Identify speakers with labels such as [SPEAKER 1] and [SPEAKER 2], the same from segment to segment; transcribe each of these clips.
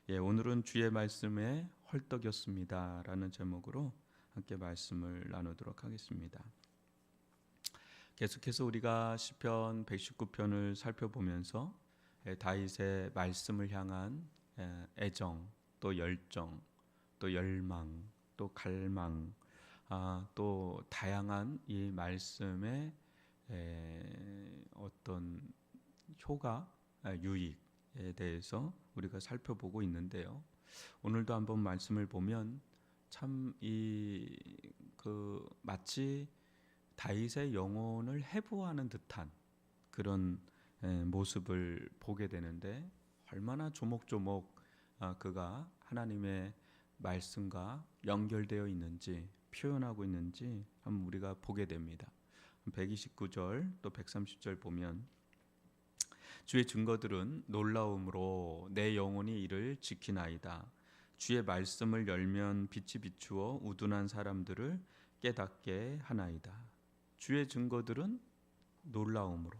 [SPEAKER 1] 오늘은 주의 말씀에 헐떡였습니다라는 제목으로 함께 말씀을 나누도록 하겠습니다. 계속해서 우리가 시편 119편을 살펴보면서 다윗의 말씀을 향한 애정, 또 열정, 또 열망, 또 갈망, 또 다양한 이 말씀의 어떤 효과, 유익에 대해서 우리가 살펴보고 있는데요. 오늘도 한번 말씀을 보면 참 마치 다윗의 영혼을 해부하는 듯한 그런 모습을 보게 되는데, 얼마나 조목조목 그가 하나님의 말씀과 연결되어 있는지, 표현하고 있는지 한번 우리가 보게 됩니다. 129절 또 130절 보면, 주의 증거들은 놀라움으로 내 영혼이 이를 지키나이다. 주의 말씀을 열면 빛이 비추어 우둔한 사람들을 깨닫게 하나이다. 주의 증거들은 놀라움으로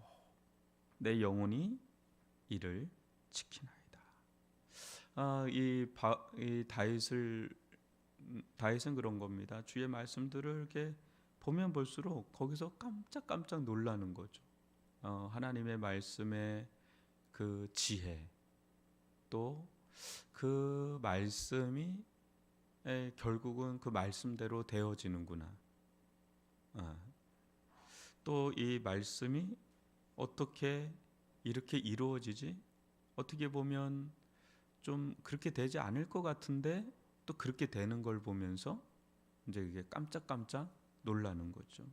[SPEAKER 1] 내 영혼이 이를 지키나이다. 이 다윗은 그런 겁니다. 주의 말씀들을 이렇게 보면 볼수록 거기서 깜짝깜짝 놀라는 거죠. 하나님의 말씀의 그 지혜, 또 그 말씀이 결국은 그 말씀대로 되어지는구나. 또 이 말씀이 어떻게 이렇게 이루어지지? 어떻게 보면 좀 그렇게 되지 않을 것 같은데 또 그렇게 되는 걸 보면서 이제 이게 깜짝깜짝 놀라는 거죠.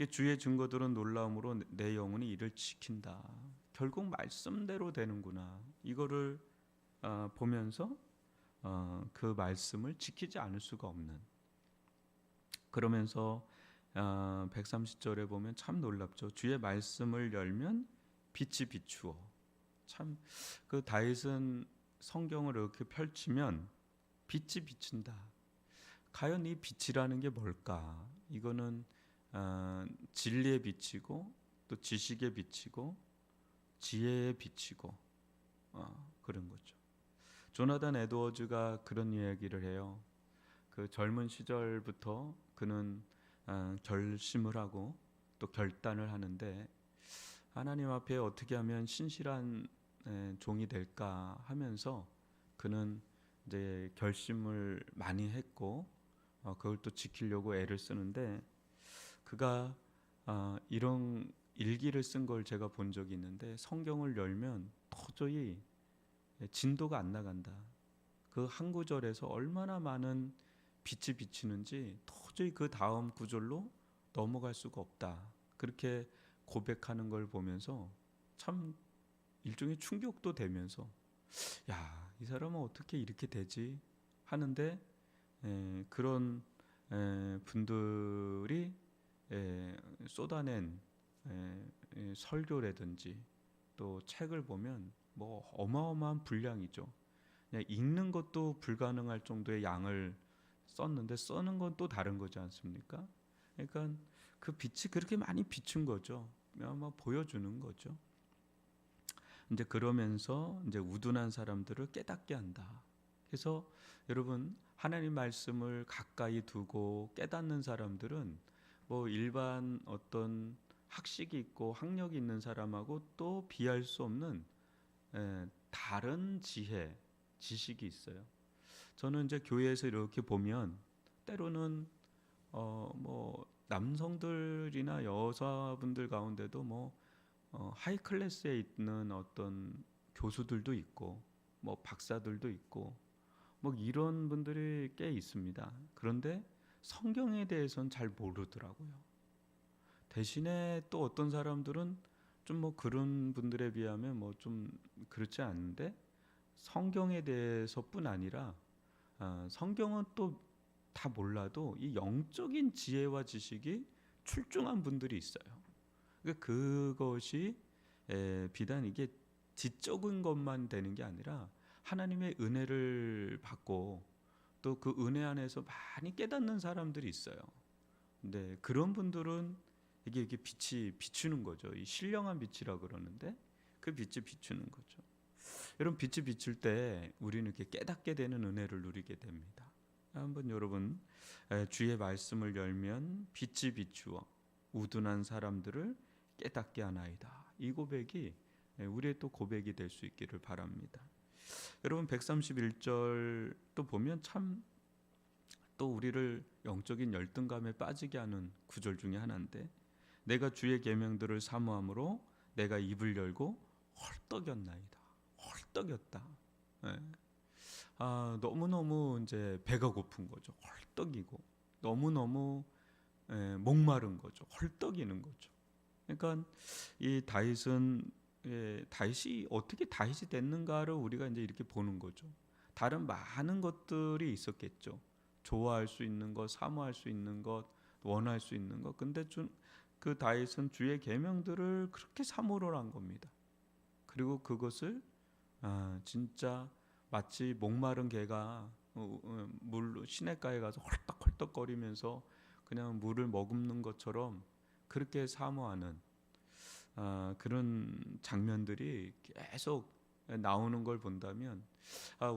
[SPEAKER 1] 주의 증거들은 놀라움으로 내 영혼이 이를 지킨다. 결국 말씀대로 되는구나. 이거를 보면서 그 말씀을 지키지 않을 수가 없는. 그러면서 130절에 보면 참 놀랍죠. 주의 말씀을 열면 빛이 비추어. 참 그 다윗은 성경을 이렇게 펼치면 빛이 비춘다. 과연 이 빛이라는 게 뭘까? 이거는 진리에 비치고, 또 지식에 비치고, 지혜에 비치고, 그런 거죠. 조나단 에드워즈가 그런 이야기를 해요. 그 젊은 시절부터 그는 결심을 하고 또 결단을 하는데, 하나님 앞에 어떻게 하면 신실한 종이 될까 하면서 그는 이제 결심을 많이 했고, 그걸 또 지키려고 애를 쓰는데, 그가 이런 일기를 쓴 걸 제가 본 적이 있는데, 성경을 열면 도저히 진도가 안 나간다. 그 한 구절에서 얼마나 많은 빛이 비치는지 도저히 그 다음 구절로 넘어갈 수가 없다. 그렇게 고백하는 걸 보면서 참 일종의 충격도 되면서, 야, 이 사람은 어떻게 이렇게 되지? 하는데 그런 분들이 쏟아낸 설교라든지 또 책을 보면 뭐 어마어마한 분량이죠. 그냥 읽는 것도 불가능할 정도의 양을 썼는데, 써는 건 또 다른 거지 않습니까? 그러니까 그 빛이 그렇게 많이 비춘 거죠. 아마 보여주는 거죠. 이제 그러면서 이제 우둔한 사람들을 깨닫게 한다. 그래서 여러분, 하나님 말씀을 가까이 두고 깨닫는 사람들은 뭐 일반 어떤 학식이 있고 학력이 있는 사람하고 또 비할 수 없는 다른 지혜, 지식이 있어요. 저는 이제 교회에서 이렇게 보면 때로는 뭐 남성들이나 여자분들 가운데도 뭐 하이 클래스에 있는 어떤 교수들도 있고, 뭐 박사들도 있고, 뭐 이런 분들이 꽤 있습니다. 그런데 성경에 대해서는 잘 모르더라고요. 대신에 또 어떤 사람들은 좀 뭐 그런 분들에 비하면 뭐 좀 그렇지 않은데, 성경에 대해서뿐 아니라 성경은 또 다 몰라도 이 영적인 지혜와 지식이 출중한 분들이 있어요. 그러니까 그것이 비단 이게 지적인 것만 되는 게 아니라 하나님의 은혜를 받고 또 그 은혜 안에서 많이 깨닫는 사람들이 있어요. 근데 그런 분들은 이게 빛이 비추는 거죠. 이 신령한 빛이라 그러는데 그 빛이 비추는 거죠. 여러분 빛이 비칠 때 우리는 이렇게 깨닫게 되는 은혜를 누리게 됩니다. 한번 여러분 주의 말씀을 열면 빛이 비추어 우둔한 사람들을 깨닫게 하나이다. 이 고백이 우리의 또 고백이 될 수 있기를 바랍니다. 여러분 131절 또 보면 참 또 우리를 영적인 열등감에 빠지게 하는 구절 중에 하나인데 내가 주의 계명들을 사모함으로 내가 입을 열고 헐떡였나이다. 헐떡였다. 예. 너무너무 이제 배가 고픈 거죠. 헐떡이고 너무너무 목마른 거죠. 헐떡이는 거죠. 그러니까 이 다윗이 어떻게 다윗이 됐는가를 우리가 이제 이렇게 보는 거죠. 다른 많은 것들이 있었겠죠. 좋아할 수 있는 것, 사모할 수 있는 것, 원할 수 있는 것. 근데 그 다윗은 주의 계명들을 그렇게 사모를 한 겁니다. 그리고 그것을 진짜 마치 목마른 개가 물 시냇가에 가서 헐떡헐떡거리면서 그냥 물을 머금는 것처럼 그렇게 사모하는 그런 장면들이 계속 나오는 걸 본다면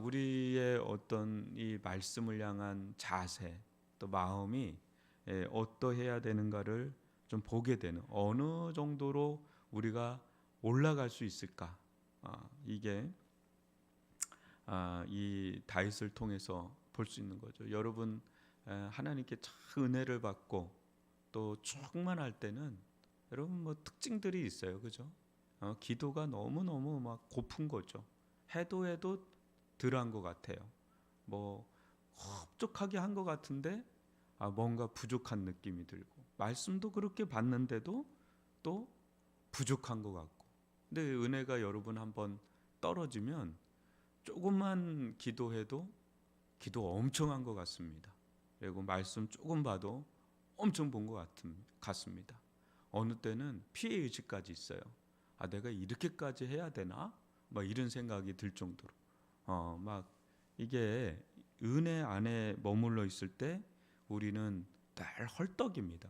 [SPEAKER 1] 우리의 어떤 이 말씀을 향한 자세 또 마음이 어떠해야 되는가를 좀 보게 되는, 어느 정도로 우리가 올라갈 수 있을까, 이게 이 다윗을 통해서 볼 수 있는 거죠. 여러분 하나님께 참 은혜를 받고 또 충만할 때는 여러분 뭐 특징들이 있어요, 그죠? 기도가 너무 막 고픈 거죠. 해도 덜한 것 같아요. 뭐 흡족하게 한 것 같은데 뭔가 부족한 느낌이 들고, 말씀도 그렇게 받는데도 또 부족한 것 같고. 근데 은혜가 여러분 한번 떨어지면 조금만 기도해도 기도 엄청 한 것 같습니다. 그리고 말씀 조금 봐도 엄청 본 것 같습니다. 어느 때는 피해 의식까지 있어요. 내가 이렇게까지 해야 되나? 막 이런 생각이 들 정도로 막 이게 은혜 안에 머물러 있을 때 우리는 날 헐떡입니다.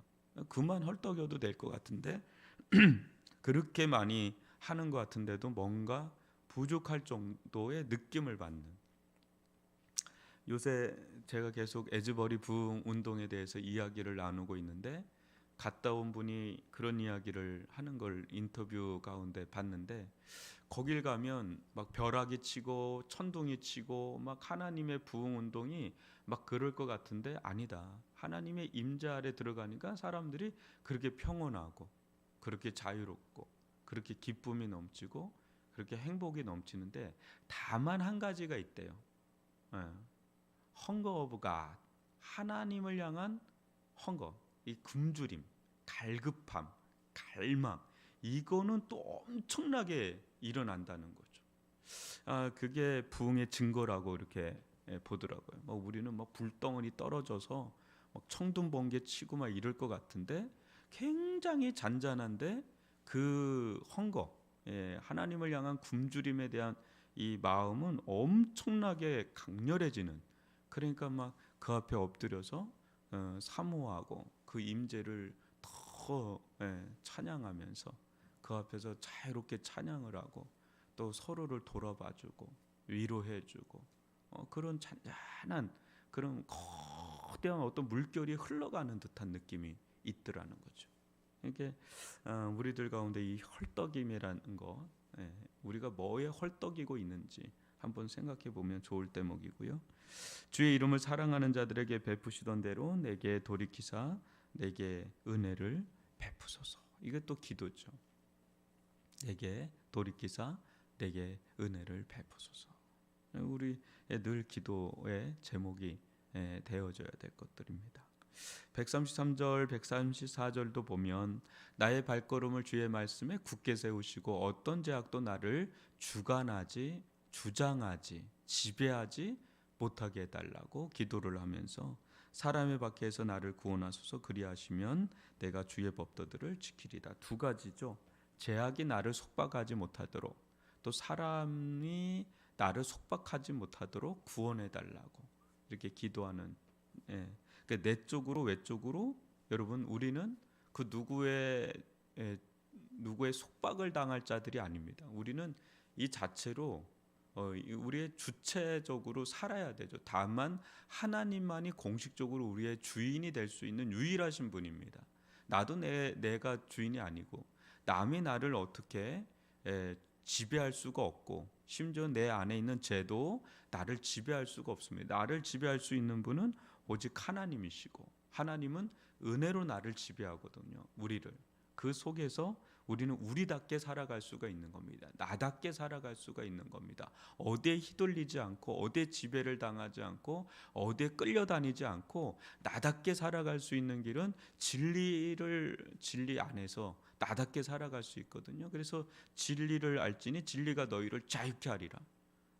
[SPEAKER 1] 그만 헐떡여도 될 것 같은데 그렇게 많이 하는 것 같은데도 뭔가 부족할 정도의 느낌을 받는. 요새 제가 계속 에즈버리 부흥 운동에 대해서 이야기를 나누고 있는데 갔다 온 분이 그런 이야기를 하는 걸 인터뷰 가운데 봤는데, 거길 가면 막 벼락이 치고 천둥이 치고 막 하나님의 부흥 운동이 막 그럴 것 같은데 아니다. 하나님의 임재 아래 들어가니까 사람들이 그렇게 평온하고 그렇게 자유롭고 그렇게 기쁨이 넘치고 그렇게 행복이 넘치는데, 다만 한 가지가 있대요. Hunger of God, 하나님을 향한 헝거, 이 굶주림, 갈급함, 갈망, 이거는 또 엄청나게 일어난다는 거죠. 그게 부흥의 증거라고 이렇게 보더라고요. 우리는 막 불덩어리 떨어져서 막 청둔 번개 치고 막 이럴 것 같은데 굉장히 잔잔한데 그 헝거, 하나님을 향한 굶주림에 대한 이 마음은 엄청나게 강렬해지는. 그러니까 막 그 앞에 엎드려서 사모하고 그 임재를 더 찬양하면서 그 앞에서 자유롭게 찬양을 하고 또 서로를 돌아봐주고 위로해주고 그런 잔잔한 그런 거대한 어떤 물결이 흘러가는 듯한 느낌이 있더라는 거죠. 이게 우리들 가운데 이 헐떡임이라는 거, 우리가 뭐에 헐떡이고 있는지 한번 생각해 보면 좋을 대목이고요. 주의 이름을 사랑하는 자들에게 베푸시던 대로 내게 돌이키사 내게 은혜를 베푸소서. 이것도 기도죠. 내게 돌이키사 내게 은혜를 베푸소서. 우리 늘 기도의 제목이 되어져야 될 것들입니다. 133절, 134절도 보면 나의 발걸음을 주의 말씀에 굳게 세우시고 어떤 죄악도 나를 주장하지, 지배하지 못하게 해달라고 기도를 하면서 사람의 박해에서 나를 구원하소서. 그리하시면 내가 주의 법도들을 지키리다. 두 가지죠. 죄악이 나를 속박하지 못하도록, 또 사람이 나를 속박하지 못하도록 구원해달라고 이렇게 기도하는. 그러니까 내적으로 외적으로 여러분 우리는 그 누구의 속박을 당할 자들이 아닙니다. 우리는 이 자체로 우리의 주체적으로 살아야 되죠. 다만 하나님만이 공식적으로 우리의 주인이 될 수 있는 유일하신 분입니다. 나도 내가 주인이 아니고 남이 나를 어떻게 지배할 수가 없고, 심지어 내 안에 있는 죄도 나를 지배할 수가 없습니다. 나를 지배할 수 있는 분은 오직 하나님이시고, 하나님은 은혜로 나를 지배하거든요. 우리를 그 속에서 우리는 우리답게 살아갈 수가 있는 겁니다. 나답게 살아갈 수가 있는 겁니다. 어디에 휘둘리지 않고, 어디에 지배를 당하지 않고, 어디에 끌려다니지 않고 나답게 살아갈 수 있는 길은 진리 안에서 나답게 살아갈 수 있거든요. 그래서 진리를 알지니 진리가 너희를 자유케 하리라.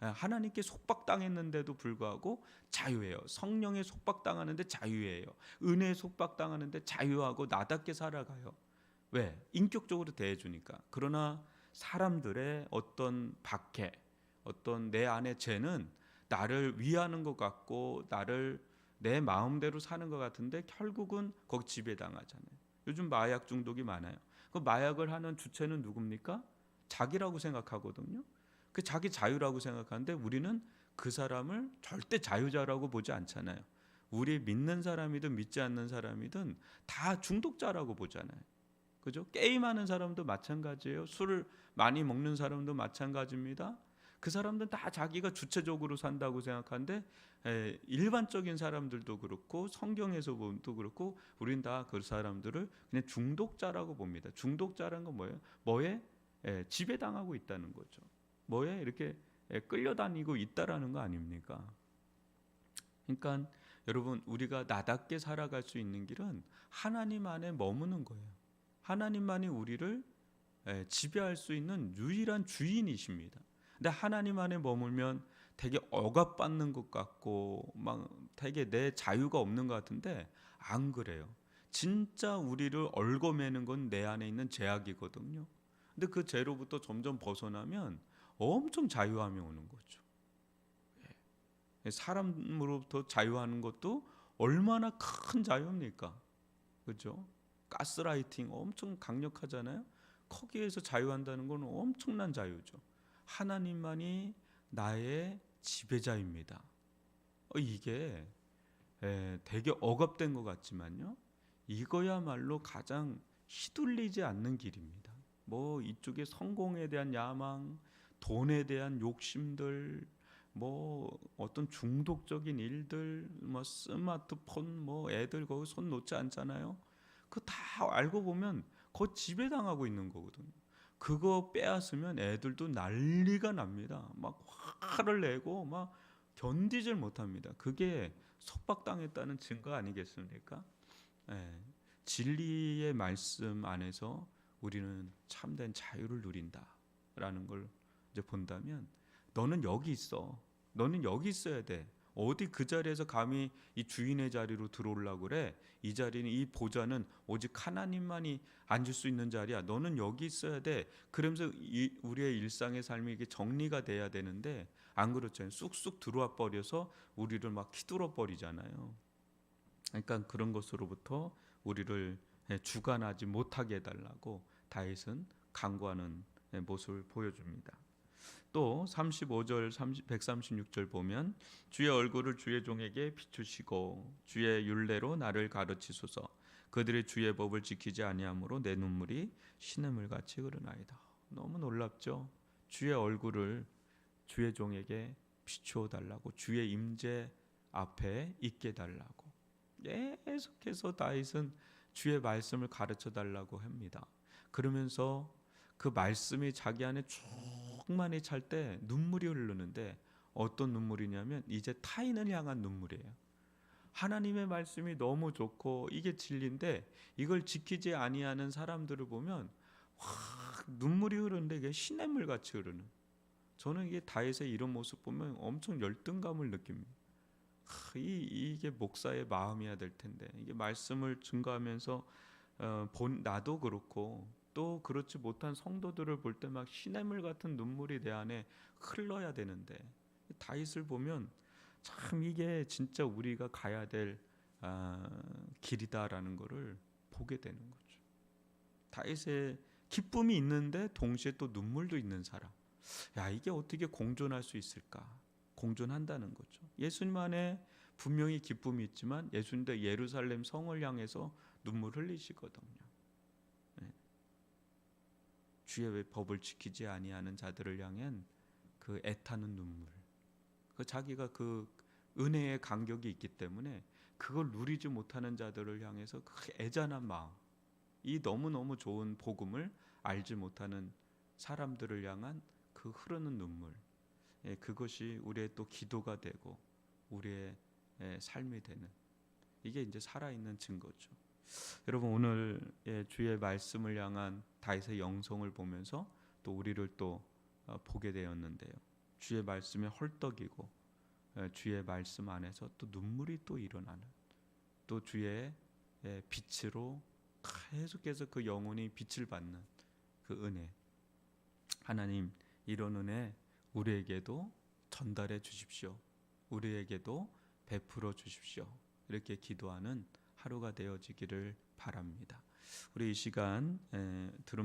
[SPEAKER 1] 하나님께 속박당했는데도 불구하고 자유해요. 성령에 속박당하는데 자유해요. 은혜에 속박당하는데 자유하고 나답게 살아가요. 왜? 인격적으로 대해주니까. 그러나 사람들의 어떤 박해, 어떤 내 안의 죄는 나를 위하는 것 같고 나를 내 마음대로 사는 것 같은데 결국은 거기 지배당하잖아요. 요즘 마약 중독이 많아요. 그 마약을 하는 주체는 누굽니까? 자기라고 생각하거든요. 그 자기 자유라고 생각하는데 우리는 그 사람을 절대 자유자라고 보지 않잖아요. 우리 믿는 사람이든 믿지 않는 사람이든 다 중독자라고 보잖아요. 그죠? 게임하는 사람도 마찬가지예요. 술을 많이 먹는 사람도 마찬가지입니다. 그 사람들은 다 자기가 주체적으로 산다고 생각하는데 일반적인 사람들도 그렇고 성경에서 보면도 그렇고 우린 다 그 사람들을 그냥 중독자라고 봅니다. 중독자라는 건 뭐예요? 뭐에 지배당하고 있다는 거죠. 뭐에 이렇게 끌려다니고 있다라는 거 아닙니까? 그러니까 여러분, 우리가 나답게 살아갈 수 있는 길은 하나님 안에 머무는 거예요. 하나님만이 우리를 지배할 수 있는 유일한 주인이십니다. 근데 하나님 안에 머물면 되게 억압받는 것 같고 막 되게 내 자유가 없는 것 같은데 안 그래요. 진짜 우리를 얽어매는 건 내 안에 있는 죄악이거든요. 근데 그 죄로부터 점점 벗어나면 엄청 자유함이 오는 거죠. 사람으로부터 자유하는 것도 얼마나 큰 자유입니까? 그렇죠? 가스라이팅 엄청 강력하잖아요. 거기에서 자유한다는 건 엄청난 자유죠. 하나님만이 나의 지배자입니다. 이게 되게 억압된 것 같지만요. 이거야말로 가장 휘둘리지 않는 길입니다. 뭐 이쪽에 성공에 대한 야망, 돈에 대한 욕심들, 뭐 어떤 중독적인 일들, 뭐 스마트폰, 뭐 애들 거기 손 놓지 않잖아요. 그거 다 알고 보면 그 지배당하고 있는 거거든요. 그거 빼앗으면 애들도 난리가 납니다. 막 화를 내고 막 견디질 못합니다. 그게 속박당했다는 증거 아니겠습니까? 예, 진리의 말씀 안에서 우리는 참된 자유를 누린다라는 걸 이제 본다면, 너는 여기 있어. 너는 여기 있어야 돼. 어디 그 자리에서 감히 이 주인의 자리로 들어오려고 그래? 이 자리는, 이 보좌는 오직 하나님만이 앉을 수 있는 자리야. 너는 여기 있어야 돼. 그러면서 우리의 일상의 삶이 이게 정리가 돼야 되는데 안 그렇잖아요. 쑥쑥 들어와 버려서 우리를 막 휘둘러 버리잖아요. 그러니까 그런 것으로부터 우리를 주관하지 못하게 해달라고 다윗은 간구하는 모습을 보여줍니다. 또 35절 136절 보면 주의 얼굴을 주의 종에게 비추시고 주의 율례로 나를 가르치소서. 그들이 주의 법을 지키지 아니하므로 내 눈물이 신음을 같이 흐르나이다. 너무 놀랍죠. 주의 얼굴을 주의 종에게 비추어 달라고, 주의 임재 앞에 있게 달라고 계속해서 다윗은 주의 말씀을 가르쳐 달라고 합니다. 그러면서 그 말씀이 자기 안에 충만히 찰 때 눈물이 흐르는데, 어떤 눈물이냐면 이제 타인을 향한 눈물이에요. 하나님의 말씀이 너무 좋고 이게 진리인데 이걸 지키지 아니하는 사람들을 보면 확 눈물이 흐르는데 이게 시냇물 같이 흐르는, 저는 이게 다윗의 이런 모습 보면 엄청 열등감을 느낍니다. 이게 목사의 마음이어야 될 텐데, 이게 말씀을 증거하면서 나도 그렇고 또 그렇지 못한 성도들을 볼 때 막 시냇물 같은 눈물이 내 안에 흘러야 되는데, 다윗을 보면 참 이게 진짜 우리가 가야 될 길이다라는 것을 보게 되는 거죠. 다윗의 기쁨이 있는데 동시에 또 눈물도 있는 사람. 야, 이게 어떻게 공존할 수 있을까? 공존한다는 거죠. 예수님 안에 분명히 기쁨이 있지만 예수님도 예루살렘 성을 향해서 눈물 흘리시거든요. 네. 주의 법을 지키지 아니하는 자들을 향한 그 애타는 눈물, 그 자기가 그 은혜의 간격이 있기 때문에 그걸 누리지 못하는 자들을 향해서 그 애잔한 마음, 이 너무너무 좋은 복음을 알지 못하는 사람들을 향한 그 흐르는 눈물, 그것이 우리의 또 기도가 되고 우리의 삶이 되는, 이게 이제 살아있는 증거죠. 여러분, 오늘 주의 말씀을 향한 다윗의 영성을 보면서 또 우리를 또 보게 되었는데요. 주의 말씀에 헐떡이고 주의 말씀 안에서 또 눈물이 또 일어나는, 또 주의 빛으로 계속해서 그 영혼이 빛을 받는 그 은혜, 하나님 이런 은혜 우리에게도 전달해 주십시오. 우리에게도 베풀어 주십시오. 이렇게 기도하는 하루가 되어지기를 바랍니다. 우리 이 시간 들은